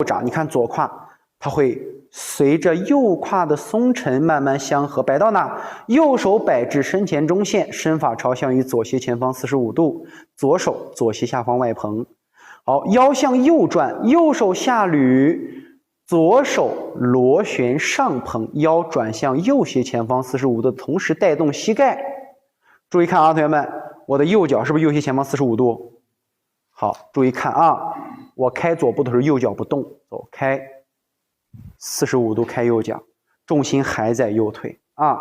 掌，你看左胯，它会随着右胯的松沉慢慢相合，摆到哪？右手摆至身前中线，身法朝向于左膝前方45度，左手左膝下方外蓬。好，腰向右转，右手下捋，左手螺旋上蓬，腰转向右膝前方45度的同时带动膝盖。注意看啊，同学们，我的右脚是不是右膝前方45度？好，注意看啊，我开左步的时候右脚不动，走开45度开右脚，重心还在右腿啊。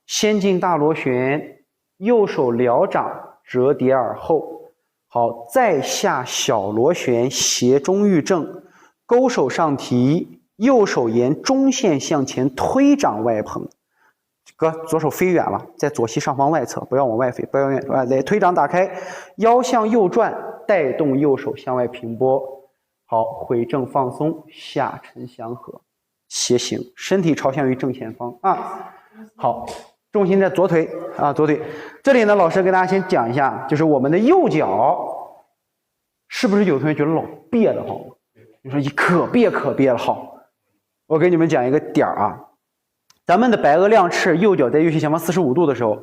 先进大螺旋，右手撩掌折叠耳后。好，再下小螺旋，斜中欲正，勾手上提，右手沿中线向前推掌外蓬。哥，左手飞远了，在左膝上方外侧，不要往外飞，不要远来推掌打开，腰向右转，带动右手向外平拨。好，回正放松，下沉相合，斜行，身体朝向于正前方啊。好，重心在左腿啊，左腿。这里呢，老师跟大家先讲一下，就是我们的右脚，是不是有同学觉得老别的慌？你说可别了。好，我给你们讲一个点啊。咱们的白额亮翅，右脚在右膝前方45度的时候，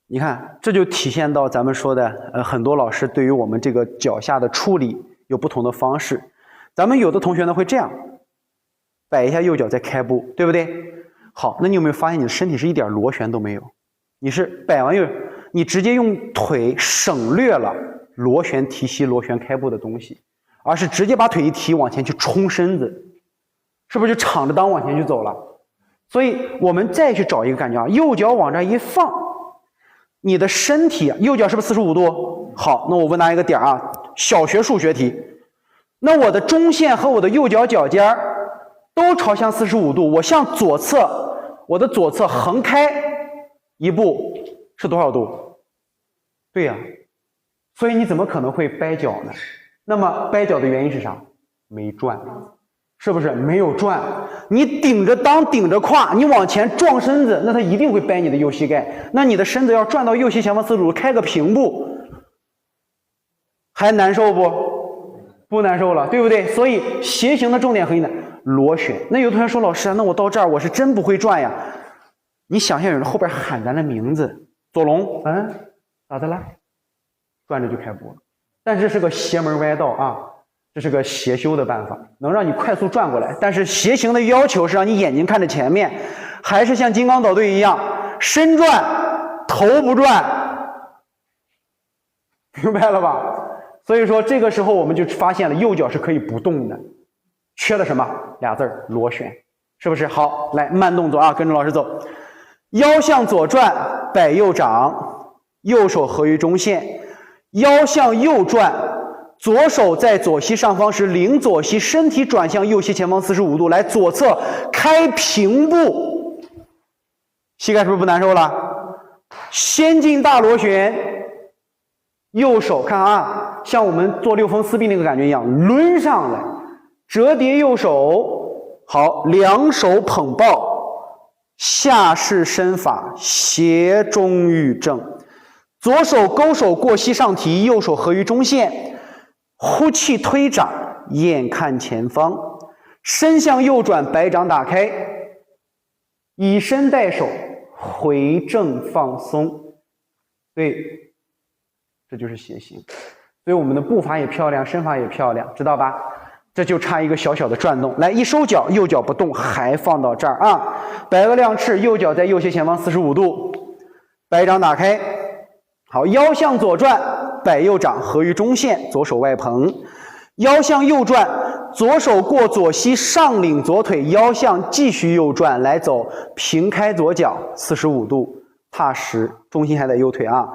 你看这就体现到咱们说的很多老师对于我们这个脚下的处理有不同的方式。咱们有的同学呢会这样摆一下右脚再开步，对不对？好，那你有没有发现你的身体是一点螺旋都没有？你是摆完右，你直接用腿省略了螺旋提膝、螺旋开步的东西，而是直接把腿一提往前去冲身子，是不是就敞着裆往前去走了？所以我们再去找一个感觉啊，右脚往这一放，你的身体右脚是不是45度？好，那我问大家一个点啊，小学数学题，那我的中线和我的右脚脚尖都朝向45度，我向左侧，我的左侧横开一步是多少度？对呀，所以你怎么可能会掰脚呢？那么掰脚的原因是啥？没转。是不是没有转？你顶着裆顶着胯，你往前撞身子，那它一定会掰你的右膝盖。那你的身子要转到右膝前方45度，开个平步，还难受不？不难受了，对不对？所以斜行的重点和你的螺旋。那有同学说，老师啊，那我到这儿我是真不会转呀。你想象有人后边喊咱的名字，左龙，咋的了？转着就开步了。但是这是个邪门歪道啊。这是个邪修的办法，能让你快速转过来。但是斜行的要求是让你眼睛看着前面，还是像金刚捣队一样，身转头不转，明白了吧？所以说这个时候我们就发现了右脚是可以不动的，缺了什么？俩字儿，螺旋，是不是？好，来慢动作啊，跟着老师走，腰向左转，摆右掌，右手合于中线，腰向右转。左手在左膝上方时，领左膝身体转向右膝前方45度，来左侧开平步，膝盖是不是不难受了？先进大螺旋，右手看啊，像我们做六风撕臂那个感觉一样，抡上来，折叠右手，好，两手捧抱，下式身法，斜中欲正，左手勾手过膝上提，右手合于中线。呼气推掌，眼看前方，身向右转，摆掌打开，以身带手，回正放松。对，这就是斜行。所以我们的步伐也漂亮，身法也漂亮，知道吧？这就差一个小小的转动。来，一收脚，右脚不动，还放到这儿啊。摆额亮翅，右脚在右膝前方45度，摆掌打开。好，腰向左转。摆右掌合于中线，左手外蓬，腰向右转，左手过左膝上领左腿，腰向继续右转，来走平开左脚45度，踏实，重心还在右腿啊。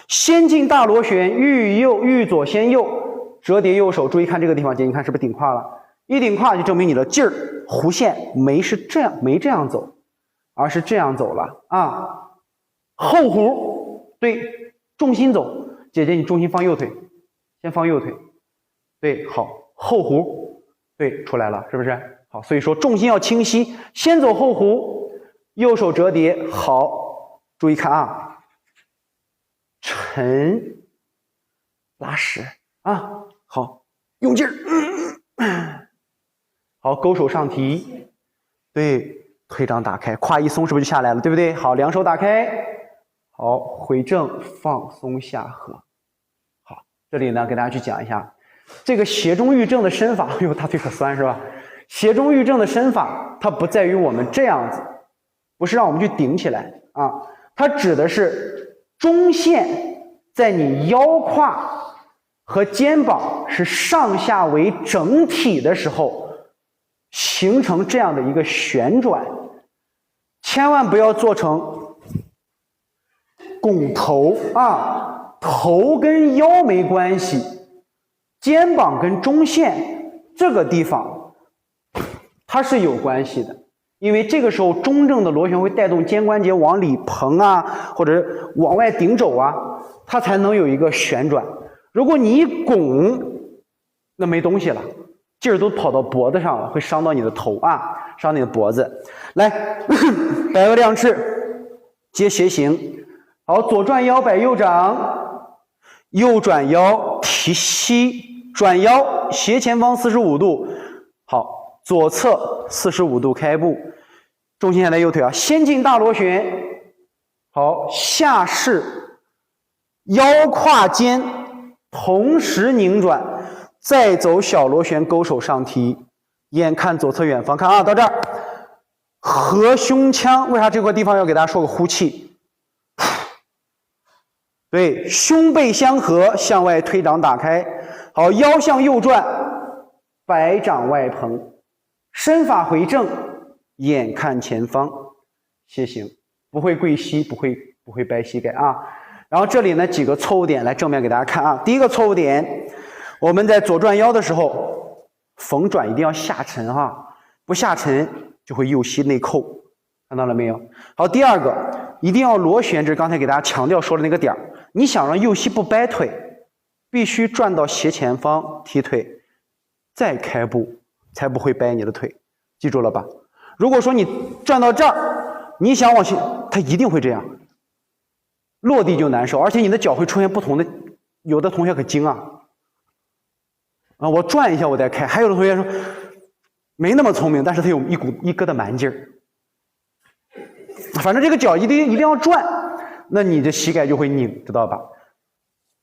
先进大螺旋，欲左先右，折叠右手，注意看这个地方，姐你看是不是顶胯了？一顶胯就证明你的劲儿弧线没这样走，而是这样走了啊。后弧，对，重心走。姐姐，你重心放右腿，先放右腿，对，好，后弧，对，出来了，是不是？好，所以说重心要清晰，先走后弧，右手折叠，好，注意看啊，沉，拉实啊，好，用劲儿，好，勾手上提，对，腿掌打开，胯一松是不是就下来了，对不对？好，两手打开，好，回正，放松下颌。好，这里呢给大家去讲一下这个斜中寓正的身法。哎呦，大腿可酸是吧？斜中寓正的身法，它不在于我们这样子，不是让我们去顶起来啊，它指的是中线在你腰胯和肩膀是上下为整体的时候，形成这样的一个旋转，千万不要做成拱头啊，头跟腰没关系，肩膀跟中线这个地方它是有关系的，因为这个时候中正的螺旋会带动肩关节往里膨啊，或者往外顶肘啊，它才能有一个旋转。如果你一拱，那没东西了，劲儿都跑到脖子上了，会伤到你的头啊，伤你的脖子。来，摆个亮翅，接斜行。好，左转腰，摆右掌，右转腰，提膝，转腰，斜前方45度。好。左侧45度开步，重心还在右腿啊，先进大螺旋，好，下视，腰胯肩同时拧转，再走小螺旋勾手上提，眼看左侧远方，看啊，到这儿，合胸腔，为啥这块地方要给大家说个呼气？对，胸背相合，向外推掌打开，好，腰向右转，摆掌外蓬。身法回正，眼看前方，楔形，不会跪膝，不会掰膝盖啊。然后这里呢几个错误点来正面给大家看啊。第一个错误点，我们在左转腰的时候，逢转一定要下沉哈，不下沉就会右膝内扣，看到了没有？好，第二个一定要螺旋，这是刚才给大家强调说的那个点儿。你想让右膝不掰腿，必须转到斜前方踢腿，再开步。才不会掰你的腿，记住了吧？如果说你转到这儿，你想往前，它一定会这样，落地就难受，而且你的脚会出现不同的。有的同学可精啊，我转一下我再开；还有的同学说没那么聪明，但是他有一疙瘩蛮劲儿。反正这个脚一定要转，那你的膝盖就会拧，知道吧？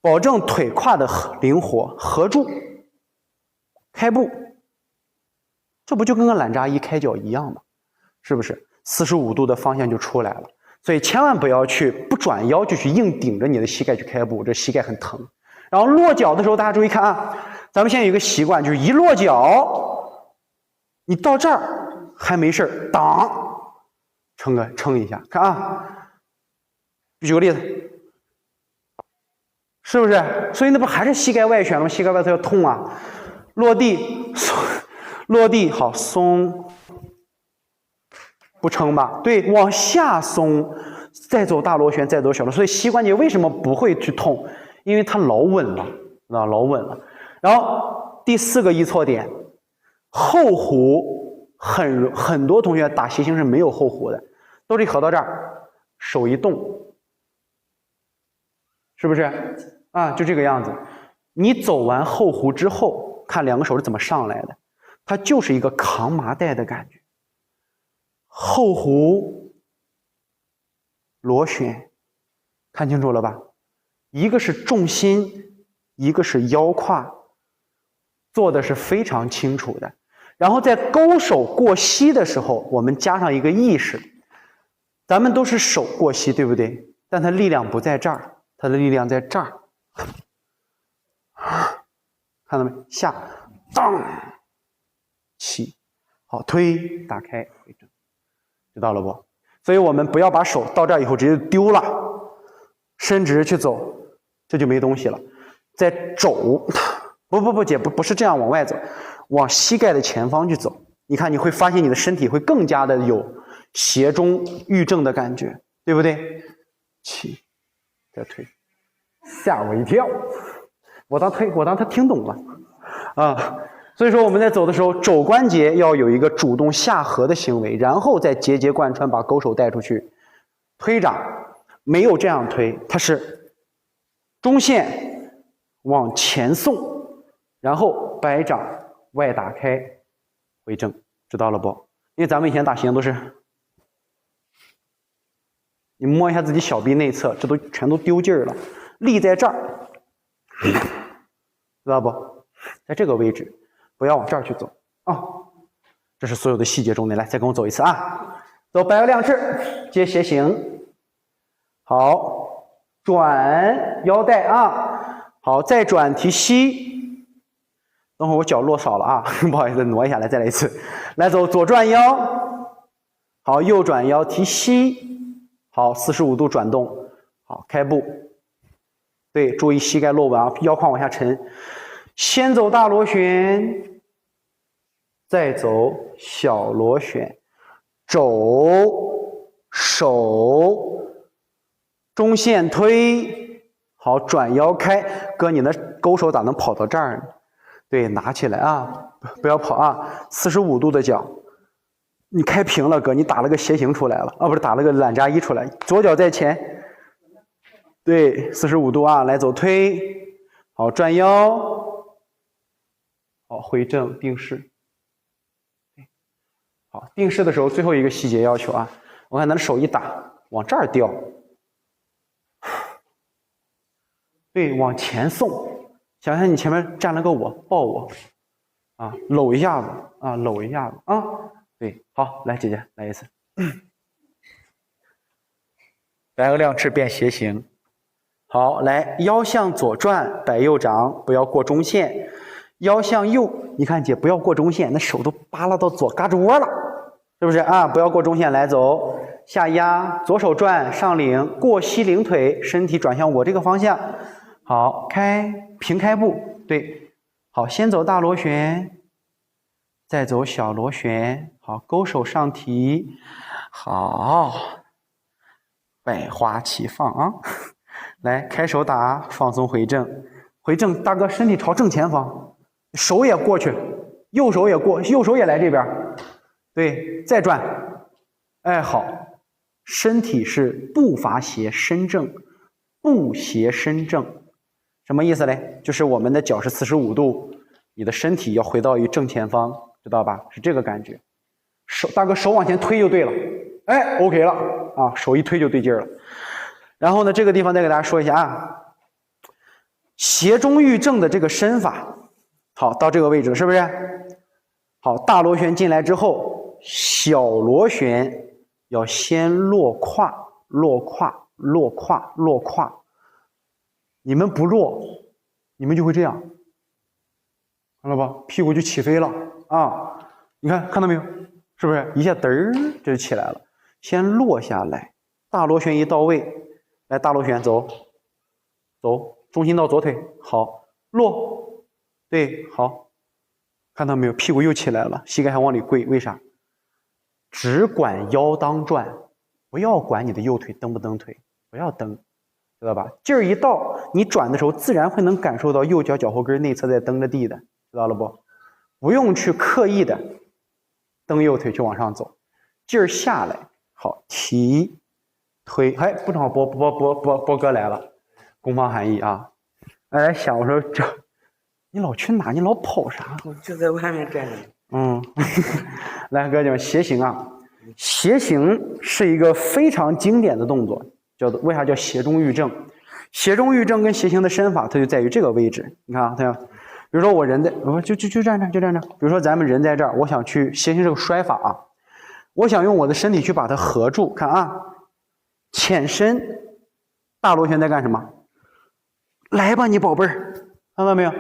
保证腿胯的灵活，合住，开步。这不就跟个懒扎一开脚一样吗？是不是？45度的方向就出来了。所以千万不要去不转腰就去硬顶着你的膝盖去开步，这膝盖很疼。然后落脚的时候，大家注意看啊，咱们现在有一个习惯，就是一落脚，你到这儿还没事，挡，撑一下，看啊。举个例子，是不是？所以那不还是膝盖外旋吗？膝盖外侧要痛啊。落地松。落地好松，不撑吧？对，往下松，再走大螺旋，再走小螺旋。所以膝关节为什么不会去痛？因为它老稳了，老稳了。然后第四个易错点，后弧很多同学打斜形是没有后弧的，都是合到这儿，手一动，是不是？啊，就这个样子。你走完后弧之后，看两个手是怎么上来的。它就是一个扛麻袋的感觉，后弧螺旋，看清楚了吧？一个是重心，一个是腰胯，做的是非常清楚的。然后在勾手过膝的时候，我们加上一个意识，咱们都是手过膝，对不对？但它力量不在这儿，它的力量在这儿，看到没？下，当。起，好，推，打开，回正，知道了不？所以我们不要把手到这儿以后直接丢了，伸直去走，这就没东西了。再肘，姐，不是这样往外走，往膝盖的前方去走。你看，你会发现你的身体会更加的有斜中寓正的感觉，对不对？起，再推，吓我一跳，我当他听懂了啊。所以说我们在走的时候，肘关节要有一个主动下合的行为，然后再节节贯穿把勾手带出去。推掌没有这样推，它是中线往前送，然后摆掌外打开回正，知道了不？因为咱们以前打形都是，你摸一下自己小臂内侧，这都全都丢劲儿了，力在这儿，知道不？在这个位置，不要往这儿去走啊。这是所有的细节重点，来，再跟我走一次啊！走，摆个两翅，接斜行，好，转腰带啊，好，再转提膝。等会儿我脚落少了啊，不好意思，挪一下来，再来一次。来走，左转腰，好，右转腰提膝，好，45度转动，好，开步。对，注意膝盖落稳啊，腰胯往下沉。先走大螺旋，再走小螺旋，肘手中线推，好，转腰开。哥，你的勾手咋能跑到这儿呢？对，拿起来啊，不要跑啊！45度的脚，你开平了，哥，你打了个斜形出来了啊，不是打了个懒扎一出来，左脚在前，对，45度啊，来走推，好，转腰，好，回正定式，好，定式的时候最后一个细节要求啊，我看咱的手一打，往这儿掉，对，往前送。想想你前面站了个我，抱我，啊，搂一下子啊，搂一下子啊，对，好，来姐姐来一次，摆个两翅变斜形，好，来腰向左转，摆右掌，不要过中线，腰向右，你看姐不要过中线，那手都扒拉到左胳肢窝了，是不是啊？不要过中线，来走，下压，左手转上领，过膝领腿，身体转向我这个方向。好，开平开步，对，好，先走大螺旋，再走小螺旋，好，勾手上提，好，百花齐放啊！来，开手打，放松回正，回正，大哥身体朝正前方，手也过去，右手也过，右手也来这边，对，再转，哎，好，身体是步伐斜身正，步斜身正。什么意思嘞？就是我们的脚是45度，你的身体要回到于正前方，知道吧？是这个感觉。手，大哥手往前推就对了，哎 ，OK 了啊，手一推就对劲了。然后呢，这个地方再给大家说一下啊，斜中寓正的这个身法，好，到这个位置是不是？好，大螺旋进来之后，小螺旋要先落胯，落胯，落胯，落胯。你们不落，你们就会这样，看到吧？屁股就起飞了啊！你看到没有？是不是一下嘚儿这就起来了？先落下来，大螺旋一到位，来大螺旋走，走，重心到左腿，好，落，对，好，看到没有？屁股又起来了，膝盖还往里跪，为啥？只管腰当转，不要管你的右腿蹬不蹬腿，不要蹬。知道吧？劲儿一到，你转的时候自然会能感受到右脚脚后跟内侧在蹬着地的，知道了不？不用去刻意的蹬右腿去往上走，劲儿下来，好提推，哎，不正好波哥来了，攻防含义啊！哎，想我说这你老去哪？你老跑啥？我就在外面站着。来，哥姐们，斜行啊，斜行是一个非常经典的动作。叫做为啥叫斜中寓正？斜中寓正跟斜行的身法，它就在于这个位置。你看啊，对吧？比如说我人在，我就站着，就站着。比如说咱们人在这儿，我想去斜行这个摔法啊，我想用我的身体去把它合住。看啊，浅身，大螺旋在干什么？来吧，你宝贝儿，看到没有？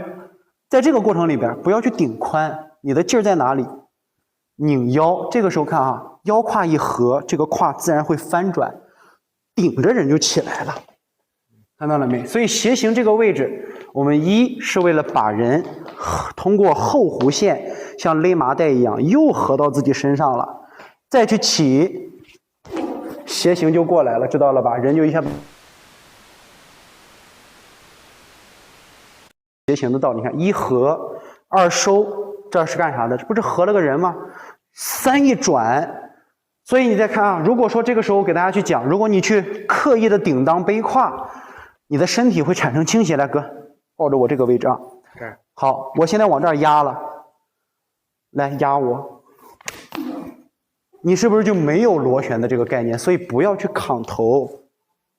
在这个过程里边，不要去顶髋，你的劲儿在哪里？拧腰。这个时候看啊，腰胯一合，这个胯自然会翻转。顶着人就起来了，看到了没？所以斜行这个位置，我们一是为了把人通过后弧线像勒麻袋一样又合到自己身上了，再去起，斜行就过来了，知道了吧？人就一下斜行的道理，你看一合二收，这是干啥的？这不是合了个人吗？三一转。所以你再看啊，如果说这个时候给大家去讲，如果你去刻意的顶裆背胯，你的身体会产生倾斜。来，哥，抱着我这个位置啊。好，我现在往这儿压了，来压我，你是不是就没有螺旋的这个概念？所以不要去扛头，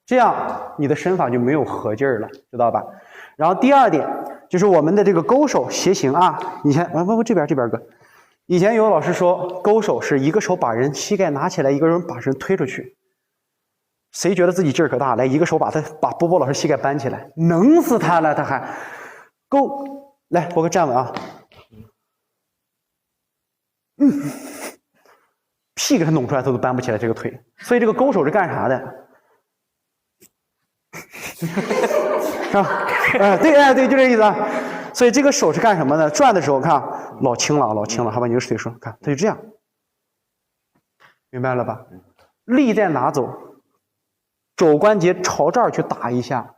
这样你的身法就没有合劲儿了，知道吧？然后第二点就是我们的这个勾手斜行啊，以前这边哥，以前有老师说勾手是一个手把人膝盖拿起来，一个人把人推出去。谁觉得自己劲儿可大？来，一个手把波波老师膝盖搬起来，能死他了，他还勾。来，波哥站稳啊，屁给他弄出来，他都搬不起来这个腿。所以这个勾手是干啥的？啊，对，就这意思啊。所以这个手是干什么的？转的时候看老轻了，好吧，你就腿说，看他就这样，明白了吧？力在哪走？肘关节朝这儿去打一下，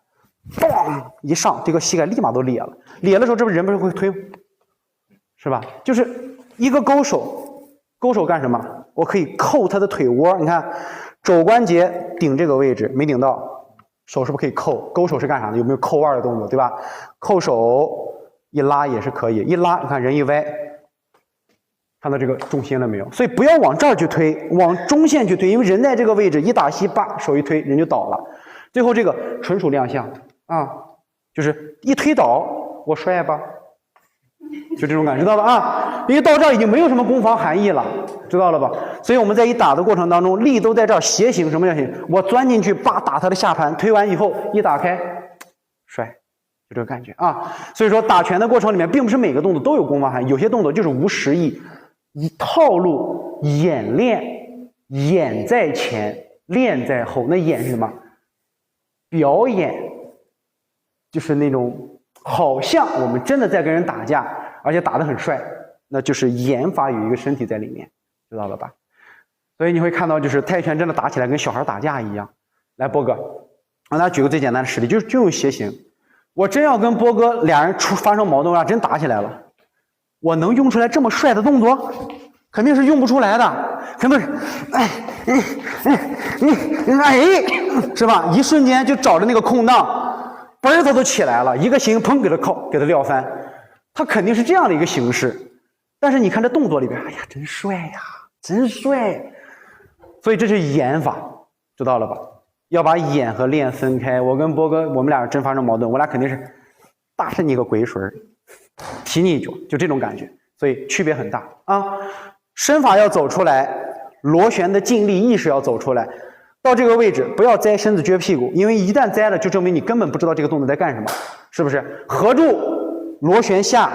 嘣一上，这个膝盖立马都裂了。裂的时候，这不人不是会推吗？是吧？就是一个勾手，勾手干什么？我可以扣他的腿窝，你看肘关节顶这个位置没顶到，手是不是可以扣？勾手是干啥的？有没有扣腕的动作，对吧？扣手一拉也是可以，一拉你看人一歪，看到这个重心了没有？所以不要往这儿去推，往中线去推，因为人在这个位置一打膝，叭手一推人就倒了。最后这个纯属亮相啊，就是一推倒我摔吧，就这种感觉，知道吧？啊，因为到这儿已经没有什么攻防含义了，知道了吧？所以我们在一打的过程当中，力都在这儿斜行，什么叫斜行？我钻进去，叭打他的下盘，推完以后一打开，摔，就这个感觉啊。所以说打拳的过程里面，并不是每个动作都有攻防含义，有些动作就是无实意。套路演练，演在前，练在后。那演是什么？表演，就是那种好像我们真的在跟人打架，而且打得很帅，那就是演法有一个身体在里面，知道了吧？所以你会看到，就是泰拳真的打起来跟小孩打架一样。来，波哥，让大家举个最简单的实例，就用斜行。我真要跟波哥俩人发生矛盾，真打起来了。我能用出来这么帅的动作？肯定是用不出来的，肯定是，是吧？一瞬间就找着那个空档，嘣他都起来了，一个行，砰给他撂翻，他肯定是这样的一个形式。但是你看这动作里边，哎呀，真帅呀，真帅！所以这是演法，知道了吧？要把演和练分开。我跟波哥，我们俩真发生矛盾，我俩肯定是打上你个鬼水，踢你一脚，就这种感觉，所以区别很大啊。身法要走出来，螺旋的劲力意识要走出来。到这个位置，不要栽身子撅屁股，因为一旦栽了，就证明你根本不知道这个动作在干什么，是不是？合住，螺旋下，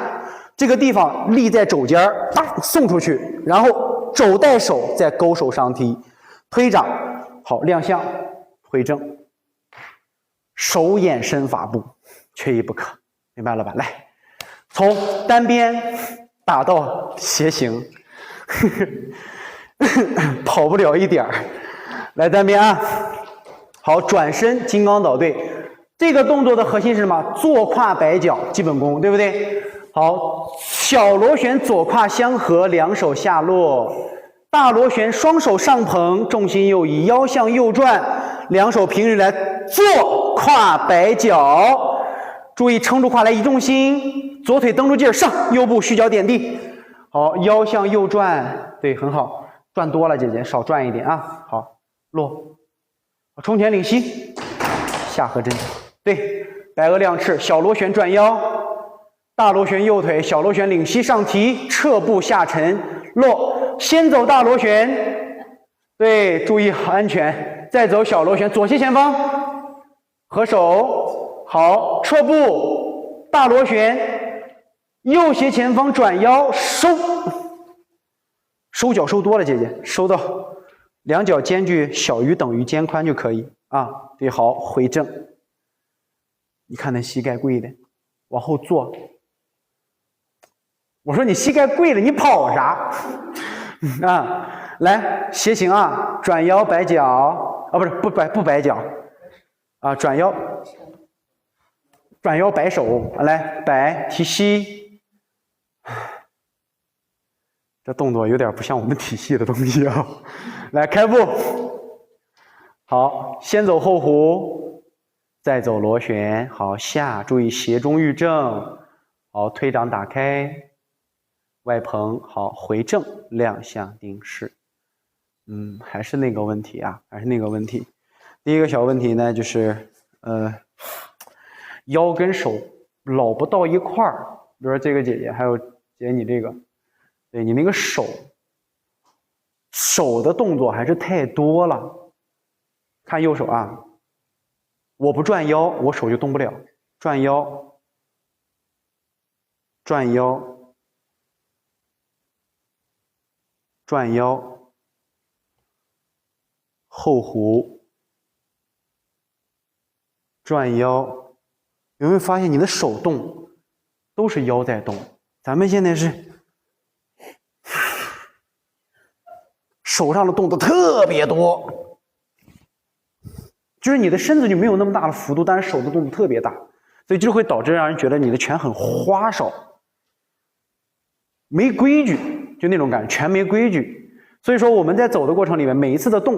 这个地方力在肘尖儿，送出去，然后肘带手在勾手上踢，推掌，好亮相，回正，手眼身法步，缺一不可，明白了吧？来，从单边打到斜行。跑不了一点儿，来单边啊，好，转身金刚倒退，这个动作的核心是什么？坐胯摆脚，基本功，对不对？好，小螺旋左胯相合，两手下落；大螺旋双手上捧，重心右移，腰向右转，两手平着来坐胯摆脚，注意撑住胯来移重心，左腿蹬住劲儿上，右步虚脚点地。好，腰向右转，对，很好，转多了，姐姐少转一点啊。好，落，冲前领膝，下合针脚，对，白鹅亮翅，小螺旋转腰，大螺旋右腿，小螺旋领膝上提，撤步下沉，落，先走大螺旋，对，注意安全，再走小螺旋，左膝前方，合手，好，撤步，大螺旋。右斜前方转腰收脚收多了，姐姐收到两脚间距小于等于肩宽就可以啊。对，好，回正。你看那膝盖跪的，往后坐。我说你膝盖跪了，你跑啥？啊，来斜行啊，转腰摆脚啊，不摆脚啊，转腰摆手，来摆提膝。这动作有点不像我们体系的东西啊！来开步，好，先走后弧，再走螺旋，好下，注意斜中欲正，好推掌打开，外蓬，好回正，亮相定式，还是那个问题啊，还是那个问题。第一个小问题呢，就是腰跟手老不到一块儿。比如说这个姐姐，还有姐你这个，对你那个手的动作还是太多了。看右手啊，我不转腰，我手就动不了。转腰，转腰，转腰，后弧，转腰。有没有发现你的手动都是腰在动？咱们现在是手上的动作特别多，就是你的身子就没有那么大的幅度，但是手的动作特别大，所以就会导致让人觉得你的拳很花哨，没规矩，就那种感觉，拳没规矩。所以说我们在走的过程里面，每一次的动，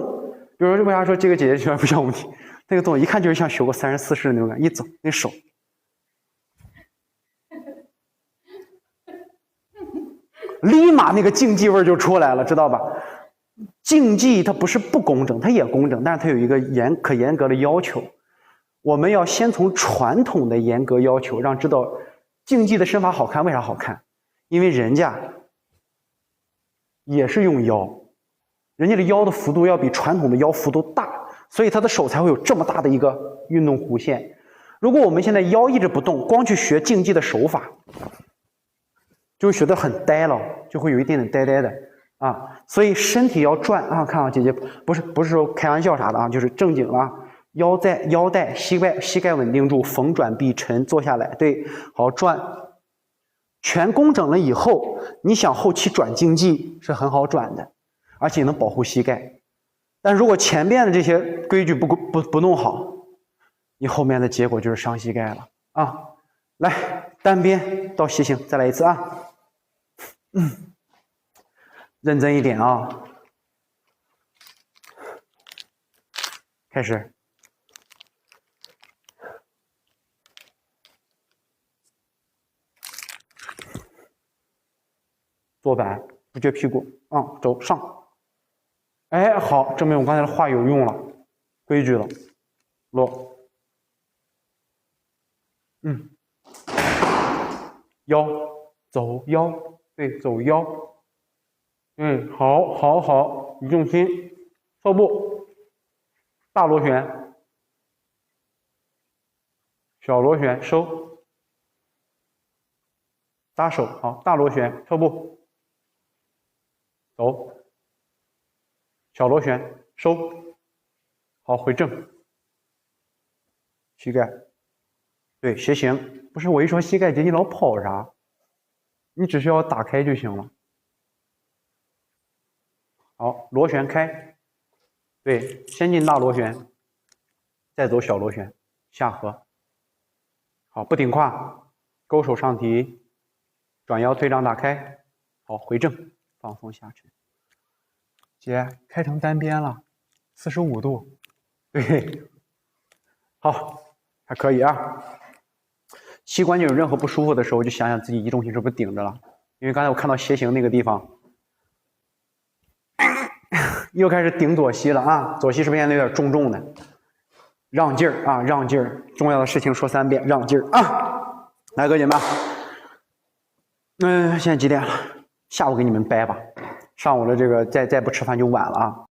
比如说为啥说这个姐姐拳不像问题，那个动一看就是像学过34式的那种感觉，一走那手。立马那个竞技味就出来了，知道吧？竞技它不是不公正，它也公正，但是它有一个严格的要求。我们要先从传统的严格要求，让知道竞技的身法好看，为啥好看？因为人家也是用腰，人家的腰的幅度要比传统的腰幅度大，所以他的手才会有这么大的一个运动弧线。如果我们现在腰一直不动，光去学竞技的手法，就会学得很呆了，就会有一点点呆呆的啊。所以身体要转啊，看啊，姐姐不是说开玩笑啥的啊，就是正经了啊。腰带，膝盖稳定住，逢转必沉，坐下来，对，好转。全工整了以后，你想后期转竞技是很好转的，而且能保护膝盖。但如果前边的这些规矩不弄好，你后面的结果就是伤膝盖了啊。来，单边到斜行，再来一次啊。认真一点啊。开始。坐板，不撅屁股啊，走上。哎，好，证明我刚才的话有用了，规矩了。落。腰，走腰，对，走腰。好，用心。侧步，大螺旋，小螺旋，收。搭手，好，大螺旋，侧步。走，小螺旋，收，好，回正，膝盖，对，斜行，不是我一说膝盖节，你老跑啥？你只需要打开就行了。好，螺旋开，对，先进大螺旋，再走小螺旋，下颌，好，不顶胯，勾手上提，转腰推掌打开，好，回正。放松下沉，姐开成单边了，45度，对，好，还可以啊。膝关节有任何不舒服的时候，就想想自己移重心是不是顶着了，因为刚才我看到斜行那个地方，又开始顶左膝了啊，左膝是不是现在有点重的？让劲儿啊，让劲儿，重要的事情说3遍，让劲儿啊！来，哥姐们，现在几点了？下午给你们掰吧，上午的这个再不吃饭就晚了啊。